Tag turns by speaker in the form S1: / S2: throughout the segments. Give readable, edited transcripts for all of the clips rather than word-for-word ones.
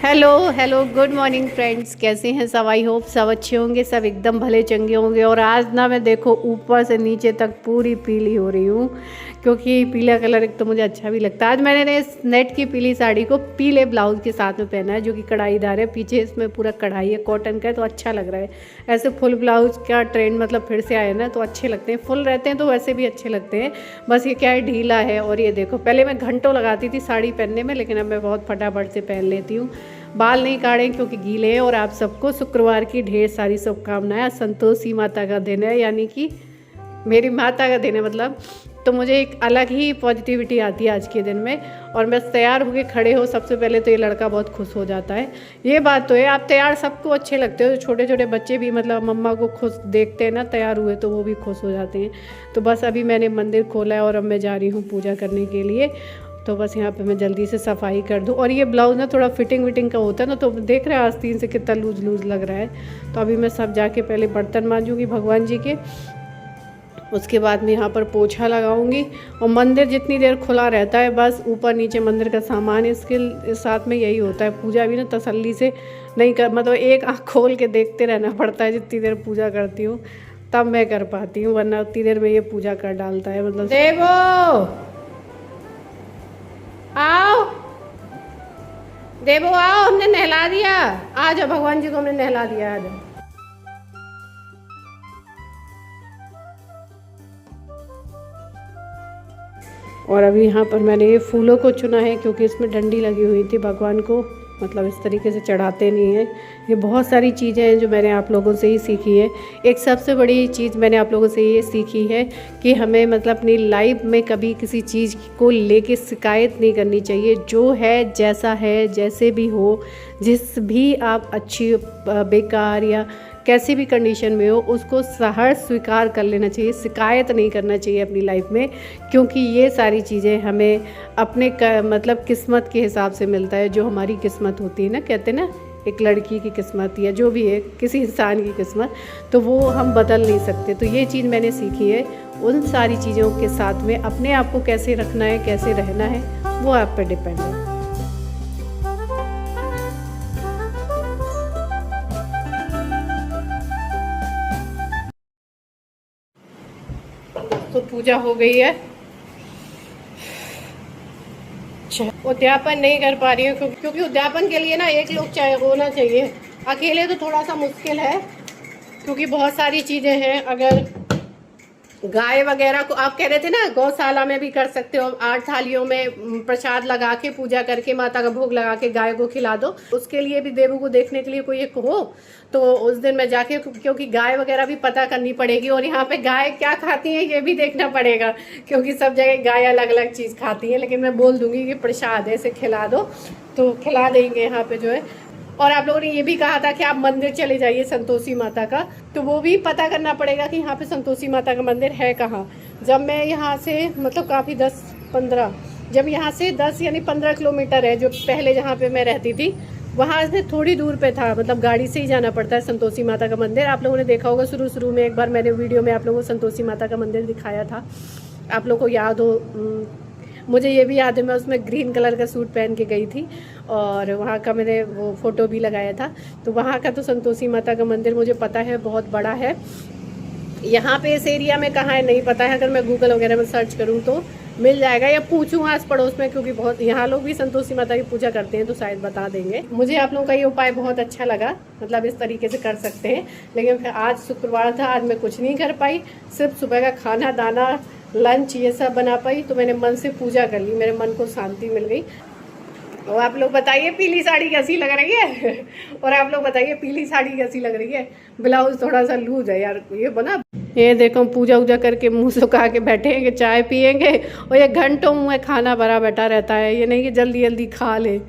S1: Hello hello good morning friends, कैसे हैं सब। आई होप सब अच्छे होंगे, सब एकदम भले चंगे होंगे। और आज ना मैं देखो ऊपर से नीचे तक पूरी पीली हो रही हूँ, क्योंकि पीला कलर एक तो मुझे अच्छा भी लगता है। आज मैंने इस नेट की पीली साड़ी को पीले ब्लाउज के साथ में पहना है, जो कि कढ़ाईदार है। पीछे इसमें पूरा कढ़ाई है, कॉटन का है, तो अच्छा लग रहा है। ऐसे फुल ब्लाउज का ट्रेंड मतलब फिर से आया ना, तो अच्छे लगते हैं। फुल रहते हैं तो वैसे भी अच्छे लगते हैं, बस ये क्या है, ढीला है। और ये देखो, पहले मैं घंटों लगाती थी साड़ी पहनने में, लेकिन अब मैं बहुत फटाफट से पहन लेती हूँ। बाल नहीं काटें क्योंकि गीले हैं। और आप सबको शुक्रवार की ढेर सारी शुभकामनाएं। संतोषी माता का दिन है, यानी कि मेरी माता का दिन है मतलब। तो मुझे एक अलग ही पॉजिटिविटी आती है आज के दिन में। और मैं तैयार होकर खड़े हो, सबसे पहले तो ये लड़का बहुत खुश हो जाता है। ये बात तो है, आप तैयार सबको अच्छे लगते हो। छोटे छोटे बच्चे भी मतलब मम्मा को खुश देखते हैं ना तैयार हुए, तो वो भी खुश हो जाते हैं। तो बस अभी मैंने मंदिर खोला है और अब मैं जा रही हूँ पूजा करने के लिए। तो बस यहाँ पे मैं जल्दी से सफाई कर दूँ। और ये ब्लाउज़ ना थोड़ा फिटिंग का होता है ना, तो देख रहे हैं आस्तीन से कितना लूज लग रहा है। तो अभी मैं सब जाके पहले बर्तन मांजूँगी भगवान जी के, उसके बाद में यहाँ पर पोछा लगाऊंगी। और मंदिर जितनी देर खुला रहता है, बस ऊपर नीचे मंदिर का सामान इसके साथ में यही होता है। पूजा भी ना तसल्ली से नहीं कर, मतलब एक आँख खोल के देखते रहना पड़ता है। जितनी देर पूजा करती हूँ तब मैं कर पाती हूँ, वरना उतनी देर में ये पूजा कर डालता है। मतलब देवो आओ, देवो आओ, हमने नहला दिया। आ जाओ, भगवान जी को हमने नहला दिया। आ जाओ। और अभी यहाँ पर मैंने ये फूलों को चुना है, क्योंकि इसमें डंडी लगी हुई थी। भगवान को मतलब इस तरीके से चढ़ाते नहीं हैं। ये बहुत सारी चीज़ें हैं जो मैंने आप लोगों से ही सीखी है। एक सबसे बड़ी चीज़ मैंने आप लोगों से ये सीखी है कि हमें मतलब अपनी लाइफ में कभी किसी चीज़ को लेके शिकायत नहीं करनी चाहिए। जो है, जैसा है, जैसे भी हो, जिस भी आप अच्छी बेकार या कैसी भी कंडीशन में हो, उसको सहर्ष स्वीकार कर लेना चाहिए। शिकायत नहीं करना चाहिए अपनी लाइफ में, क्योंकि ये सारी चीज़ें हमें अपने मतलब किस्मत के हिसाब से मिलता है। जो हमारी किस्मत होती है ना, कहते हैं ना, एक लड़की की किस्मत या जो भी है किसी इंसान की किस्मत, तो वो हम बदल नहीं सकते। तो ये चीज़ मैंने सीखी है। उन सारी चीज़ों के साथ में अपने आप को कैसे रखना है, कैसे रहना है, वो आप पर डिपेंड है। तो पूजा हो गई है। उद्यापन नहीं कर पा रही हूँ, क्योंकि उद्यापन के लिए ना एक लोग चाहे होना चाहिए। अकेले तो थोड़ा सा मुश्किल है, क्योंकि बहुत सारी चीज़ें हैं। अगर गाय वगैरह को आप कह रहे थे ना, गौशाला में भी कर सकते हो। 8 थालियों में प्रसाद लगा के, पूजा करके, माता का भोग लगा के गाय को खिला दो। उसके लिए भी देवों को देखने के लिए कोई एक हो, तो उस दिन मैं जाके, क्योंकि गाय वगैरह भी पता करनी पड़ेगी। और यहाँ पे गाय क्या खाती है ये भी देखना पड़ेगा, क्योंकि सब जगह गाय अलग अलग चीज़ खाती है। लेकिन मैं बोल दूंगी कि प्रसाद ऐसे खिला दो, तो खिला देंगे यहाँ पे जो है। और आप लोगों ने ये भी कहा था कि आप मंदिर चले जाइए संतोषी माता का, तो वो भी पता करना पड़ेगा कि यहाँ पे संतोषी माता का मंदिर है कहाँ। जब मैं यहाँ से मतलब काफ़ी 10-15, जब यहाँ से 10 यानी 15 किलोमीटर है, जो पहले जहाँ पे मैं रहती थी वहाँ से थोड़ी दूर पे था। मतलब गाड़ी से ही जाना पड़ता है संतोषी माता का मंदिर। आप लोगों ने देखा होगा शुरू में एक बार मैंने वीडियो में आप लोगों को संतोषी माता का मंदिर दिखाया था, आप लोगों को याद हो। मुझे ये भी याद है, मैं उसमें ग्रीन कलर का सूट पहन के गई थी, और वहाँ का मैंने वो फ़ोटो भी लगाया था। तो वहाँ का तो संतोषी माता का मंदिर मुझे पता है, बहुत बड़ा है। यहाँ पे इस एरिया में कहाँ है नहीं पता है। अगर मैं गूगल वगैरह में सर्च करूँ तो मिल जाएगा, या पूछूँ आस पड़ोस में, क्योंकि बहुत यहाँ लोग भी संतोषी माता की पूजा करते हैं, तो शायद बता देंगे। मुझे आप लोगों का ये उपाय बहुत अच्छा लगा, मतलब इस तरीके से कर सकते हैं। लेकिन फिर आज शुक्रवार था, आज मैं कुछ नहीं कर पाई, सिर्फ सुबह का खाना दाना लंच ये सब बना पाई। तो मैंने मन से पूजा कर ली, मेरे मन को शांति मिल गई। और आप लोग बताइए पीली साड़ी कैसी लग रही है और आप लोग बताइए पीली साड़ी कैसी लग रही है। ब्लाउज थोड़ा सा लूज है यार ये बना। ये देखो पूजा उजा करके मुंह सुखा के बैठेंगे, चाय पियेंगे, और ये घंटों मुँह में खाना भरा बैठा रहता है। ये नहीं कि जल्दी जल्दी खा ले,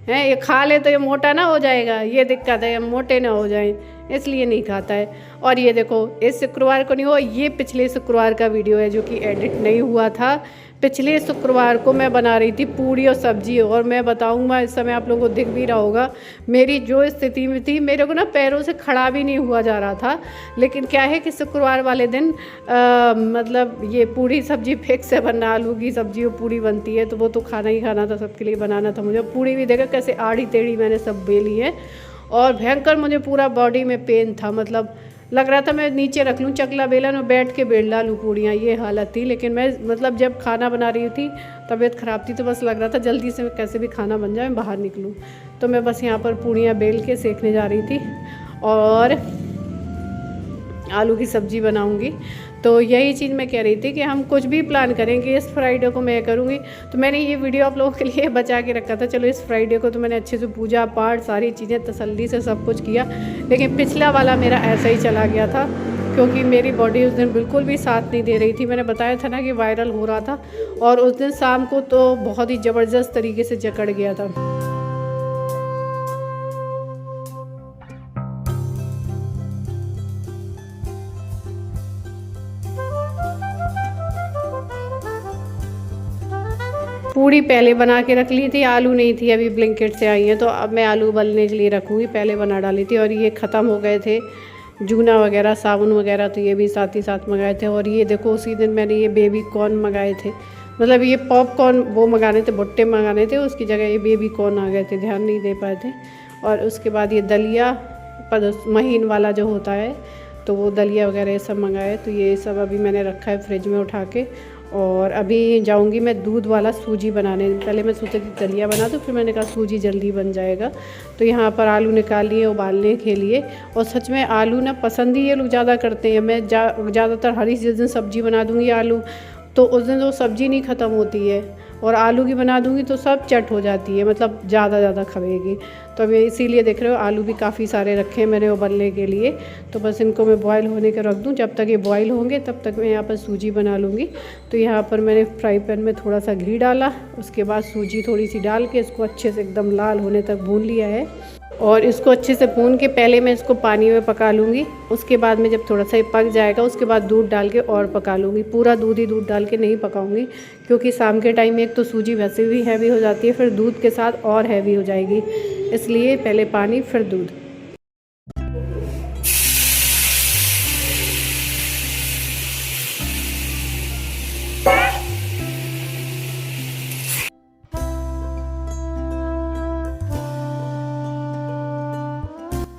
S1: हैं ये खा ले तो ये मोटा ना हो जाएगा, ये दिक्कत है, ये मोटे ना हो जाए। इसलिए नहीं खाता है। और ये देखो इस शुक्रवार को नहीं हुआ, ये पिछले शुक्रवार का वीडियो है जो कि एडिट नहीं हुआ था। पिछले शुक्रवार को मैं बना रही थी पूड़ी और सब्जी, और मैं बताऊंगा इस समय आप लोगों को दिख भी रहा होगा मेरी जो स्थिति में थी, मेरे को ना पैरों से खड़ा भी नहीं हुआ जा रहा था। लेकिन क्या है कि शुक्रवार वाले दिन मतलब ये पूड़ी सब्जी फिक्स है बनना, आलू की सब्जी और पूड़ी बनती है, तो वो तो खाना ही खाना था, सबके लिए बनाना था मुझे। पूड़ी भी देखा कैसे आड़ी टेढ़ी मैंने सब बेली है, और भयंकर मुझे पूरा बॉडी में पेन था, मतलब लग रहा था मैं नीचे रख लूँ चकला बेलन और बैठ के बेल डालूँ पूड़ियाँ, ये हालत थी। लेकिन मैं मतलब जब खाना बना रही थी तबीयत ख़राब थी, तो बस लग रहा था जल्दी से कैसे भी खाना बन जाए बाहर निकलूँ। तो मैं बस यहाँ पर पूड़ियाँ बेल के सेकने जा रही थी और आलू की सब्ज़ी बनाऊंगी। तो यही चीज़ मैं कह रही थी कि हम कुछ भी प्लान करेंगे इस फ्राइडे को मैं करूँगी। तो मैंने ये वीडियो आप लोगों के लिए बचा के रखा था। चलो इस फ्राइडे को तो मैंने अच्छे से पूजा पाठ सारी चीज़ें तसल्ली से सब कुछ किया, लेकिन पिछला वाला मेरा ऐसा ही चला गया था क्योंकि मेरी बॉडी उस दिन बिल्कुल भी साथ नहीं दे रही थी। मैंने बताया था ना कि वायरल हो रहा था, और उस दिन शाम को तो बहुत ही ज़बरदस्त तरीके से जकड़ गया था। पूड़ी पहले बना के रख ली थी, आलू नहीं थी, अभी ब्लिंकिट से आई हैं, तो अब मैं आलू उबलने के लिए रखूँगी। पहले बना डाली थी, और ये ख़त्म हो गए थे जूना वगैरह साबुन वगैरह, तो ये भी साथ ही साथ मंगाए थे। और ये देखो उसी दिन मैंने ये बेबी कॉर्न मंगाए थे, मतलब ये पॉपकॉर्न वो मंगाने थे, भुट्टे मंगाने थे, उसकी जगह ये बेबी कॉर्न आ गए थे, ध्यान नहीं दे पाए थे। और उसके बाद ये दलिया महीन वाला जो होता है, तो वो दलिया वगैरह ये सब मंगाए। तो ये सब अभी मैंने रखा है फ्रिज में उठा के, और अभी जाऊंगी मैं दूध वाला सूजी बनाने। पहले मैं सोचा कि दलिया बना दूँ, फिर मैंने कहा सूजी जल्दी बन जाएगा। तो यहाँ पर आलू निकाल लिए उबालने के लिए, और सच में आलू ना पसंद ही ये लोग ज़्यादा करते हैं। मैं ज़्यादातर हरी जिस दिन सब्ज़ी बना दूँगी आलू, तो उस दिन तो सब्ज़ी नहीं ख़त्म होती है, और आलू की बना दूँगी तो सब चट हो जाती है, मतलब ज़्यादा खाएगी। तो अब इसीलिए देख रहे हो आलू भी काफ़ी सारे रखे हैं मैंने उबलने के लिए। तो बस इनको मैं बॉयल होने के रख दूँ, जब तक ये बॉयल होंगे तब तक मैं यहाँ पर सूजी बना लूँगी। तो यहाँ पर मैंने फ्राई पैन में थोड़ा सा घी डाला, उसके बाद सूजी थोड़ी सी डाल के इसको अच्छे से एकदम लाल होने तक भून लिया है। और इसको अच्छे से भून के पहले मैं इसको पानी में पका लूँगी, उसके बाद में जब थोड़ा सा ये पक जाएगा उसके बाद दूध डाल के और पका लूँगी। पूरा दूध ही दूध डाल के नहीं पकाऊँगी, क्योंकि शाम के टाइम में एक तो सूजी वैसे भी हैवी हो जाती है, फिर दूध के साथ और हैवी हो जाएगी, इसलिए पहले पानी फिर दूध।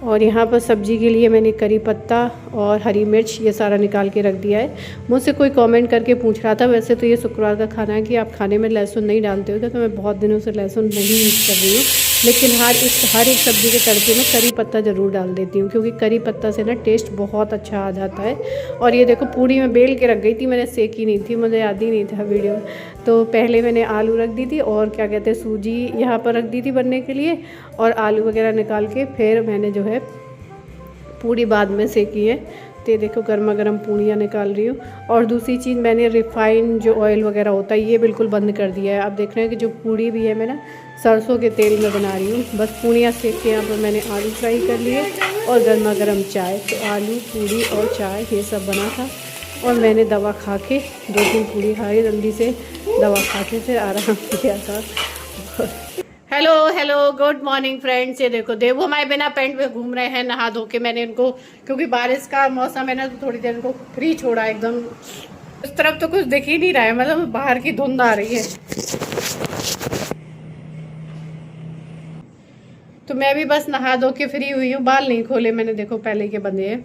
S1: और यहाँ पर सब्ज़ी के लिए मैंने करी पत्ता और हरी मिर्च ये सारा निकाल के रख दिया है। मुझसे कोई कमेंट करके पूछ रहा था, वैसे तो ये शुक्रवार का खाना है कि आप खाने में लहसुन नहीं डालते हो, तो मैं बहुत दिनों से लहसुन नहीं यूज़ कर रही हूँ, लेकिन हर एक सब्ज़ी के तड़के में करी पत्ता ज़रूर डाल देती हूँ, क्योंकि करी पत्ता से ना टेस्ट बहुत अच्छा आ जाता है। और ये देखो पूड़ी में बेल के रख गई थी, मैंने सेकी नहीं थी, मुझे याद ही नहीं था वीडियो में। तो पहले मैंने आलू रख दी थी और क्या कहते हैं सूजी यहाँ पर रख दी थी बनने के लिए, और आलू वगैरह निकाल के फिर मैंने जो है पूड़ी बाद में सेकी है। तो देखो गर्मा गर्म पूड़ियाँ निकाल रही हूँ। और दूसरी चीज़ मैंने रिफ़ाइन जो ऑयल वगैरह होता है ये बिल्कुल बंद कर दिया है। अब देख रहे हैं कि जो पूड़ी भी है मैं ना सरसों के तेल में बना रही हूँ। बस पूड़ियाँ सेक के यहाँ पर मैंने आलू फ्राई कर लिए और गर्मा गर्म चाय। तो आलू पूड़ी और चाय ये सब बना था, और मैंने दवा खा के 2-3 पूड़ी खाई जल्दी से, दवा खा के फिर आराम किया था। Hello good morning friends. ये देखो देवो हमारे बिना पैंट में घूम रहे हैं नहा धो के। मैंने इनको क्योंकि बारिश का मौसम है ना, तो थोड़ी देर इनको फ्री छोड़ा एकदम। इस तरफ तो कुछ दिख ही नहीं रहा है, मतलब बाहर की धुंध आ रही है। तो मैं भी बस नहा धो के फ्री हुई हूँ, बाल नहीं खोले मैंने, देखो पहले के बंधे हैं।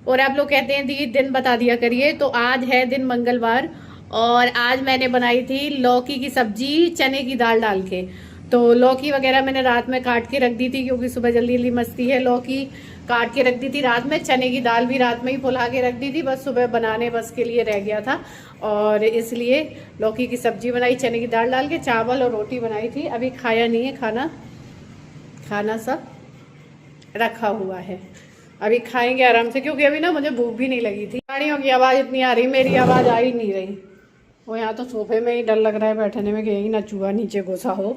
S1: और आप लोग कहते हैं दी दिन बता दिया करिए, तो आज है दिन मंगलवार, और आज मैंने बनाई थी लौकी की सब्जी चने की दाल डाल के। तो लौकी वगैरह मैंने रात में काट के रख दी थी, क्योंकि सुबह जल्दी जल्दी मस्ती है। लौकी काट के रख दी थी रात में, चने की दाल भी रात में ही फुला के रख दी थी, बस सुबह बनाने बस के लिए रह गया था, और इसलिए लौकी की सब्जी बनाई चने की दाल डाल के। चावल और रोटी बनाई थी, अभी खाया नहीं है, खाना सब रखा हुआ है, अभी खाएंगे आराम से, क्योंकि अभी ना मुझे भूख भी नहीं लगी थी। गाड़ियों की आवाज़ इतनी आ रही, मेरी आवाज़ आ ही नहीं रही। वो यहाँ तो सोफे में ही डर लग रहा है बैठने में कि यही ना चूहा नीचे घुसा हो।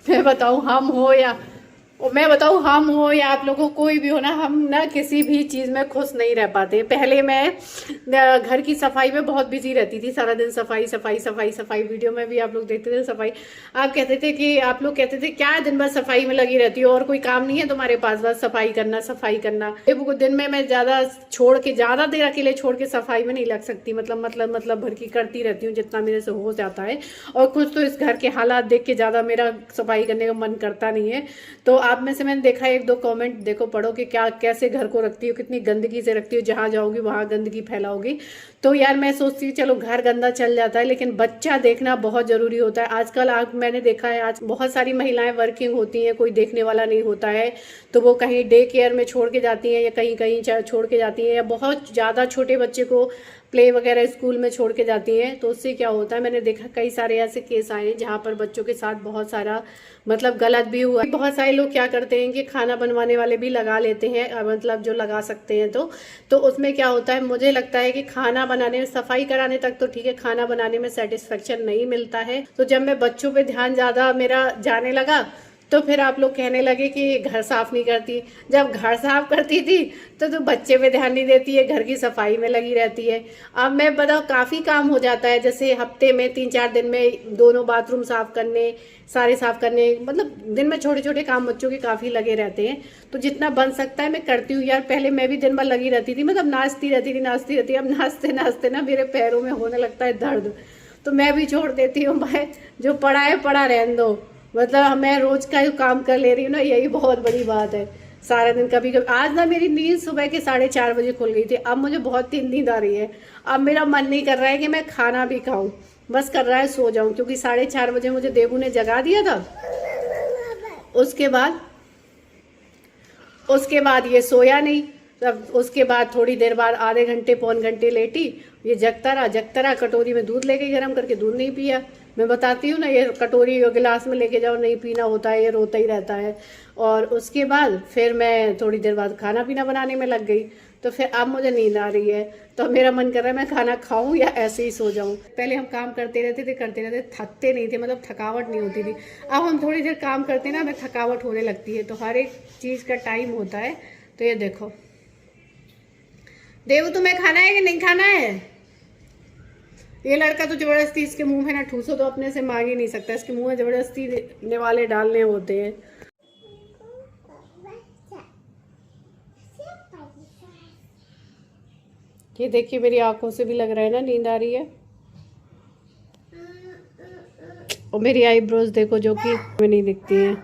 S1: मैं बताऊँ हम हो या और मैं बताऊँ, हम हो या आप लोगों को कोई भी हो ना, हम ना किसी भी चीज़ में खुश नहीं रह पाते। पहले मैं घर की सफाई में बहुत बिजी रहती थी, सारा दिन सफाई सफाई सफाई सफाई, वीडियो में भी आप लोग देखते थे सफाई। आप कहते थे कि आप लोग कहते थे क्या दिन भर सफाई में लगी रहती हो, और कोई काम नहीं है तुम्हारे पास, बस सफाई करना सफाई करना। दिन में मैं ज़्यादा देर अकेले छोड़ के सफाई में नहीं लग सकती, मतलब भर की करती रहती हूँ जितना मेरे से हो जाता है। और कुछ तो इस घर के हालात देख के ज़्यादा मेरा सफाई करने का मन करता नहीं है। तो आप में से मैंने देखा एक दो कमेंट देखो, पढ़ो कि क्या कैसे घर को रखती हो, कितनी गंदगी से रखती हो, जहाँ जाओगी वहाँ गंदगी फैलाओगी। तो यार मैं सोचती हूँ चलो घर गंदा चल जाता है, लेकिन बच्चा देखना बहुत ज़रूरी होता है। आजकल मैंने देखा है आज बहुत सारी महिलाएं वर्किंग होती हैं, कोई देखने वाला नहीं होता है, तो वो कहीं डे केयर में छोड़ के जाती हैं या कहीं कहीं छोड़ के जाती हैं, या बहुत ज़्यादा छोटे बच्चे को प्ले वगैरह स्कूल में छोड़ के जाती हैं। तो उससे क्या होता है, मैंने देखा कई सारे ऐसे केस आए हैं जहाँ पर बच्चों के साथ बहुत सारा गलत भी हुआ। बहुत सारे लोग क्या करते हैं कि खाना बनवाने वाले भी लगा लेते हैं, जो लगा सकते हैं। तो उसमें क्या होता है, मुझे लगता है कि खाना बनाने में, सफाई कराने तक तो ठीक है, खाना बनाने में सेटिस्फेक्शन नहीं मिलता है। तो जब मैं बच्चों पे ध्यान ज़्यादा मेरा जाने लगा, तो फिर आप लोग कहने लगे कि घर साफ नहीं करती। जब घर साफ करती थी तो बच्चे पे ध्यान नहीं देती है, घर की सफाई में लगी रहती है। अब मैं बताऊँ, काफ़ी काम हो जाता है, जैसे हफ्ते में 3-4 दिन में दोनों बाथरूम साफ करने, सारे साफ करने, दिन में छोटे छोटे काम बच्चों के काफ़ी लगे रहते हैं। तो जितना बन सकता है मैं करती हूँ यार। पहले मैं भी दिन भर लगी रहती थी, नाचती रहती। अब नाचते नाचते ना मेरे पैरों में होने लगता है दर्द, तो मैं भी छोड़ देती हूँ। भाई जो पड़ा है पड़ा रहने दो, मैं रोज का काम कर ले रही हूँ ना, यही बहुत बड़ी बात है। सारा दिन कभी कभी, आज ना मेरी नींद सुबह के 4:30 बजे खुल गई थी। अब मुझे बहुत तेज नींद आ रही है। अब मेरा मन नहीं कर रहा है कि मैं खाना भी खाऊं, बस कर रहा है सो जाऊं, क्योंकि 4:30 बजे मुझे देवू ने जगा दिया था। उसके बाद ये सोया नहीं। तब उसके बाद थोड़ी देर बाद आधे घंटे पौन घंटे लेटी, ये जगता रहा। कटोरी में दूध लेके गर्म करके, दूध नहीं पिया। मैं बताती हूँ ना, ये कटोरी गिलास में लेके जाओ, नहीं पीना होता है, ये रोता ही रहता है। और उसके बाद फिर मैं थोड़ी देर बाद खाना पीना बनाने में लग गई। तो फिर अब मुझे नींद आ रही है, तो मेरा मन कर रहा है मैं खाना खाऊं या ऐसे ही सो जाऊं। पहले हम काम करते रहते थे, थकते नहीं थे, थकावट नहीं होती थी। अब हम थोड़ी देर काम करते ना, हमें थकावट होने लगती है। तो हर एक चीज़ का टाइम होता है। तो ये देखो देवू, तुम्हें खाना है कि नहीं खाना है? ये लड़का तो जबरदस्ती, इसके मुंह में ना ठूसो तो अपने से मांग ही नहीं सकता, इसके मुंह में जबरदस्ती निवाले डालने होते हैं। ये देखिए मेरी आंखों से भी लग रहा है ना नींद आ रही है। और मेरी आईब्रोज देखो, जो कि में नहीं दिखती हैं,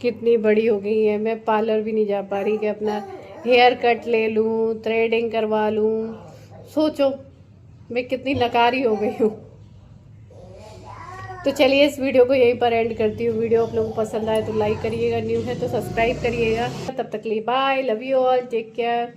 S1: कितनी बड़ी हो गई है। मैं पार्लर भी नहीं जा पा रही कि अपना हेयर कट ले लूँ, थ्रेडिंग करवा लूँ। सोचो मैं कितनी नकारी हो गई हूँ। तो चलिए इस वीडियो को यहीं पर एंड करती हूँ। वीडियो आप लोगों को पसंद आए तो लाइक करिएगा, न्यू है तो सब्सक्राइब करिएगा। तब तक के लिए bye, love you all, take care.